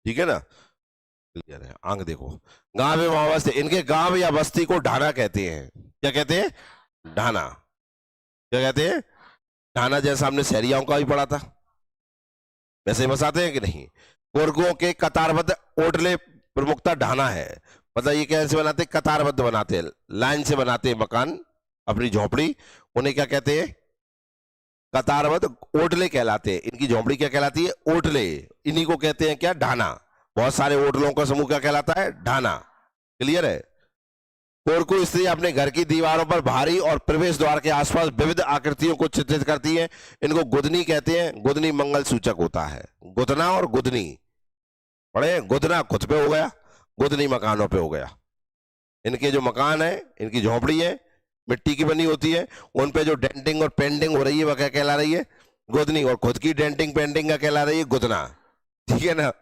ठीक है ना? क्लियर है? आंख देखो। गांव एवं बस्ती, इनके गांव या बस्ती को ढाना कहते हैं। क्या कहते हैं? ढाना। क्या कहते हैं? ढाना। जैसा हमने शहरियाओं का भी पढ़ा था, वैसे ही बसाते हैं कि नहीं? कोरगुओं के कतारबद्ध ओटले प्रमुखता ढाना है। मतलब ये कैसे बनाते हैं? कतारबद्ध बनाते हैं, लाइन से बनाते हैं मकान, अपनी झोपड़ी। उन्हें क्या कहते हैं? कतारबद्ध ओटले कहलाते हैं। इनकी झोपड़ी क्या कहलाती है? ओटले। इन्हीं को कहते हैं क्या? ढाना। बहुत सारे ओटलों का समूह क्या कहलाता है? ढाना। क्लियर है? कोरकू स्त्री अपने घर की दीवारों पर भारी और प्रवेश द्वार के आसपास विविध आकृतियों को चित्रित करती है। इनको गुदनी कहते हैं। गुदनी मंगल सूचक होता है। गुदना और गुदनी पढ़े? गुदना खुद पे हो गया, गुदनी मकानों पे हो गया। इनके जो मकान है, इनकी झोपड़ी है, मिट्टी की बनी होती है। उन पे जो डेंटिंग और पेंटिंग हो रही है वह क्या कहला रही है? गुदनी। और खुद की डेंटिंग पेंटिंग क्या कहला रही है? गुदना। ठीक है ना?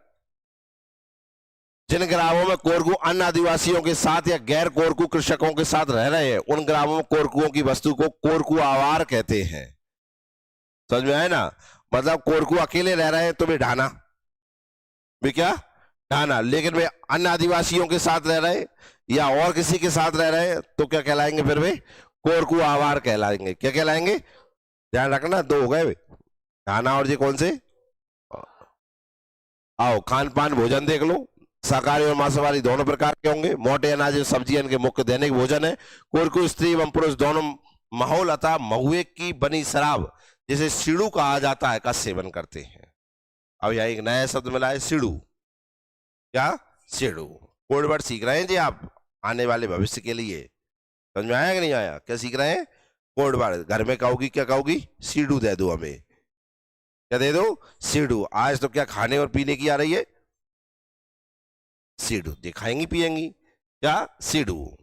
जिन ग्रामों में कोरकू अन्य आदिवासियों के साथ या गैर कोरकू कृषकों के साथ रह रहे हैं, उन ग्रामों में कोरकुओं की वस्तु को कोरकू आवार कहते हैं। समझ में आए ना? मतलब कोरकू अकेले रह रहे हैं तो भी ढाना, भी क्या? ढाना। लेकिन वे अन्य आदिवासियों के साथ रह रहे या और किसी के साथ रह रहे हैं तो क्या कहलाएंगे? फिर वे कोरकू आवार कहलाएंगे। क्या कहलाएंगे? ध्यान रखना, 2 हो गए, ढाना और ये कौन से? आओ खान पान भोजन देख लो। शाकाहारी और मांसाहारी दोनों प्रकार के होंगे। मोटे अनाज और सब्जियां इनके मुख्य दैनिक भोजन है। कोरकू स्त्री एवं पुरुष दोनों माहौल अतः महुए की बनी शराब, जिसे सीड़ू कहा जाता है, का सेवन करते हैं। अब यहाँ एक नया शब्द मिला है, सीड़ू। क्या? सीड़ू। कोड वर्ड सीख रहे हैं जी आप आने वाले भविष्य के लिए। समझ में आया कि नहीं आया? क्या सीख रहे हैं? Code word. घर में कहोगी, क्या कहोगी? सीड़ू दे दो हमें। क्या दे दो? सीड़ू। आज तो क्या खाने और पीने की आ रही है? सीडू। ये खाएंगी पिएंगी क्या? सीडू।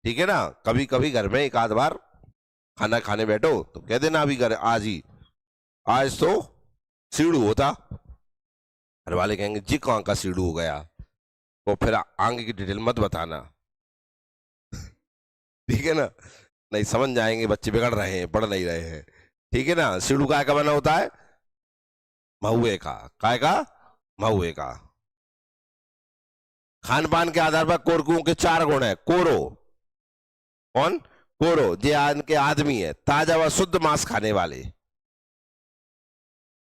ठीक है ना? कभी कभी घर में एक आध बार खाना खाने बैठो तो कह देना अभी घर आज ही, आज तो सीडू होता। घर वाले कहेंगे जी कहाँ का सीडू हो गया, तो फिर आगे की डिटेल मत बताना। ठीक है ना? नहीं समझ जाएंगे बच्चे बिगड़ रहे हैं, पढ़ नहीं रहे हैं। ठीक है ना? सीडू काय का बना होता है? महुए का। काय का? महुए का। खान पान के आधार पर कोरकुओं के 4 गुण है। कोरो। कौन? कोरो। जे के आदमी है। ताजा व शुद्ध मांस खाने वाले।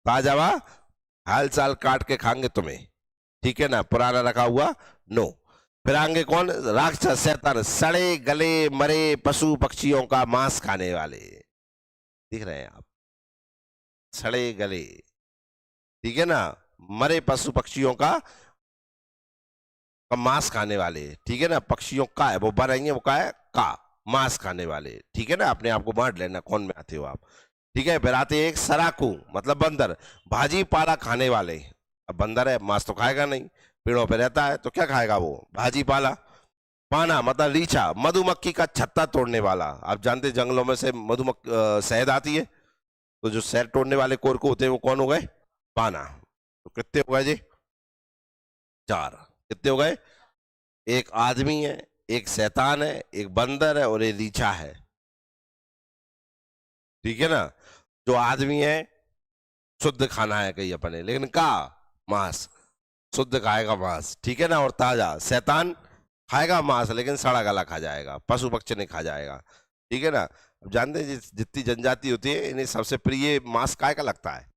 ताजा व हाल चाल काट के खाएंगे तुम्हें। ठीक है ना? पुराना रखा हुआ नो। फिर आगे कौन? राक्षस शैतान, सड़े गले मरे पशु पक्षियों का मांस खाने वाले। दिख रहे हैं आप? सड़े गले, ठीक है ना? मरे पशु पक्षियों का मांस खाने वाले। ठीक है ना? पक्षियों का है वो बनाएंगे, वो का है? का। मांस खाने वाले। ठीक है ना? अपने आप को बांट लेना कौन में आते हो आप। ठीक है? फिर आते हैं एक सराकू, मतलब बंदर, भाजी पाला खाने वाले। अब बंदर है, मांस तो खाएगा नहीं, पेड़ों पे रहता है तो क्या खाएगा वो? भाजी पाला। पाना मतलब रीछा, मधुमक्खी का छत्ता तोड़ने वाला। आप जानते हैं जंगलों में से शहद आती है, तो जो शहद तोड़ने वाले कोरकू होते हैं वो कौन हो गए? पाना। तो कितने हो गए जी? 4। कितने हो गए? एक आदमी है, एक शैतान है, एक बंदर है और एक रीछा है। ठीक है ना? जो आदमी है शुद्ध खाना है कहीं अपने, लेकिन का मांस, शुद्ध खाएगा मांस। ठीक है ना? और ताजा। शैतान खाएगा मांस लेकिन सड़ा गला खा जाएगा, पशु पक्षी नहीं खा जाएगा। ठीक है ना? अब जानते हैं जितनी जनजाति होती है इन्हें सबसे प्रिय मांस काय का लगता है?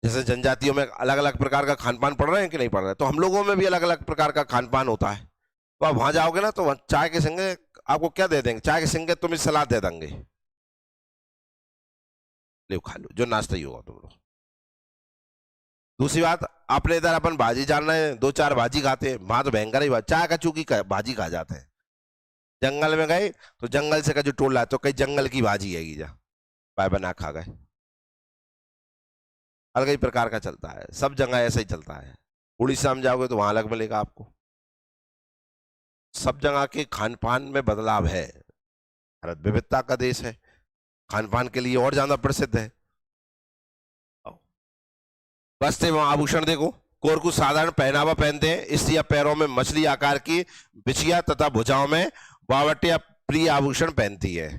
जैसे जनजातियों में अलग अलग प्रकार का खान पान पड़ रहे हैं कि नहीं पड़ रहे हैं, तो हम लोगों में भी अलग अलग प्रकार का खान पान होता है। तो आप वहां जाओगे ना, तो चाय के संगे आपको क्या दे देंगे? चाय के संगे तुम्हें सलाद दे देंगे, ले खा लो, जो नाश्ता ही होगा तुम लोग। दूसरी बात, अपने इधर अपन भाजी जान रहे हैं, 2-4 भाजी खाते हैं, वहां तो भयंकर ही चाय का चूकी भाजी खा जाते हैं। जंगल में गए तो जंगल से का जो टोला है, तो कई जंगल की भाजी है जा पाए बना खा गए। अलग ही प्रकार का चलता है, सब जगह ऐसा ही चलता है। उड़ीसा में जाओगे तो वहां अलग मिलेगा आपको। सब जगह के खान पान में बदलाव है। भारत विविधता का देश है, खान पान के लिए और ज्यादा प्रसिद्ध है। वस्त्र एवं आभूषण देखो, कोरकू साधारण पहनावा पहनते हैं, स्त्रियां पैरों में मछली आकार की बिछिया तथा भुजाओं में बावटिया प्रिय आभूषण पहनती है।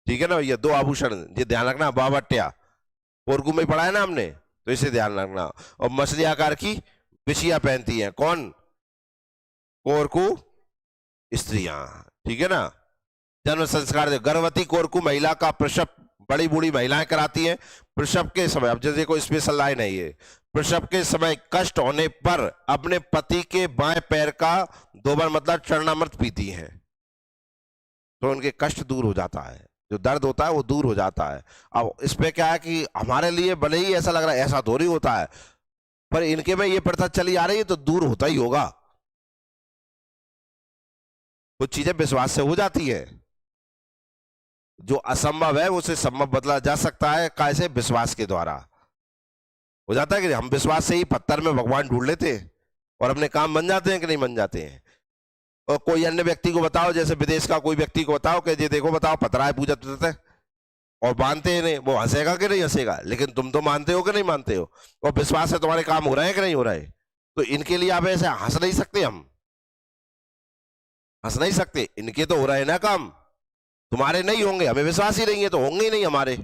ठीक है ना, ये 2 आभूषण ये ध्यान रखना। बावटिया कोरकू में पढ़ा है ना हमने, तो इसे ध्यान रखना। और मछली आकार की बिछिया पहनती है कौन? कोरकू स्त्रियां। ठीक है ना। जन्म संस्कार दे, गर्भवती कोरकू महिला का प्रसव बड़ी बूढ़ी महिलाएं कराती हैं। प्रसव के समय, अब जैसे कोई स्पेशल लाइन है ये, प्रसव के समय कष्ट होने पर अपने पति के बाएं पैर का 2 बार मतलब चरणामृत पीती हैं, तो उनके कष्ट दूर हो जाता है, जो दर्द होता है वो दूर हो जाता है। अब इस पे क्या है कि हमारे लिए भले ही ऐसा लग रहा है, ऐसा थोड़ी होता है, पर इनके में ये प्रथा चली आ रही है तो दूर होता ही होगा। कुछ चीजें विश्वास से हो जाती है, जो असंभव है उसे संभव बदला जा सकता है, कैसे? विश्वास के द्वारा हो जाता है कि हम विश्वास से ही पत्थर में भगवान ढूंढ लेते हैं और अपने काम बन जाते हैं कि नहीं बन जाते हैं। और कोई अन्य व्यक्ति को बताओ, जैसे विदेश का कोई व्यक्ति को बताओ कि ये देखो बताओ पथरा है पूजा है, और मानते हैं नहीं, वो हंसेगा कि नहीं हंसेगा, लेकिन तुम तो मानते हो कि नहीं मानते हो, और विश्वास से तुम्हारे काम हो रहे हैं कि नहीं हो रहे। तो इनके लिए आप ऐसे हंस नहीं सकते, हम हंस नहीं सकते, इनके तो हो रहे हैं ना काम, तुम्हारे नहीं होंगे, हमें विश्वास ही नहीं है तो होंगे ही नहीं, हमारे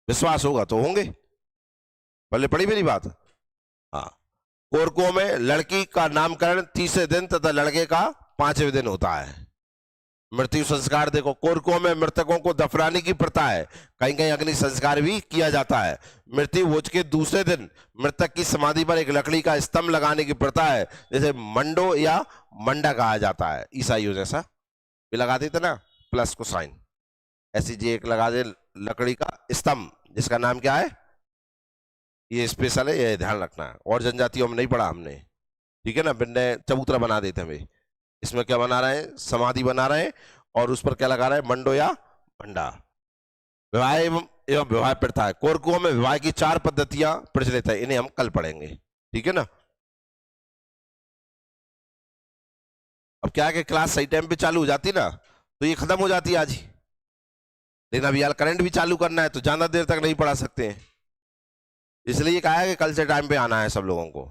विश्वास होगा तो होंगे। पहले पढ़ी मेरी बात। हाँ, कोरकुओं में लड़की का नामकरण 30वें दिन तथा लड़के का 5वें दिन होता है। मृत्यु संस्कार देखो, कोरकुओं में मृतकों को दफनाने की प्रथा है, कहीं कहीं अग्नि संस्कार भी किया जाता है। मृत्यु भोज के दूसरे दिन मृतक की समाधि पर एक लकड़ी का स्तंभ लगाने की प्रथा है, जैसे मंडो या मंडा कहा जाता है, ईसाइयों जैसा भी लगा देते ना, प्लस को साइन, ऐसी जी एक लगा दे लकड़ी का स्तंभ, जिसका नाम क्या है, ये स्पेशल है, ये ध्यान रखना है। और जनजातियों में नहीं पढ़ा हमने, ठीक है ना। बिन्ने चबूतरा बना देते हमें, इसमें क्या बना रहे हैं? समाधि बना रहे हैं, और उस पर क्या लगा रहे हैं? मंडो या मंडा। विवाह एवं विवाह प्रथा है, कोरकुओं में विवाह की 4 पद्धतियां प्रचलित है, इन्हें हम कल पढ़ेंगे, ठीक है ना। अब क्या है कि क्लास सही टाइम पे चालू हो जाती ना तो ये खत्म हो जाती आज ही, लेकिन अभी यार करंट भी चालू करना है तो ज्यादा देर तक नहीं पढ़ा सकते हैं, इसलिए कहा है कि कल से टाइम पे आना है सब लोगों को।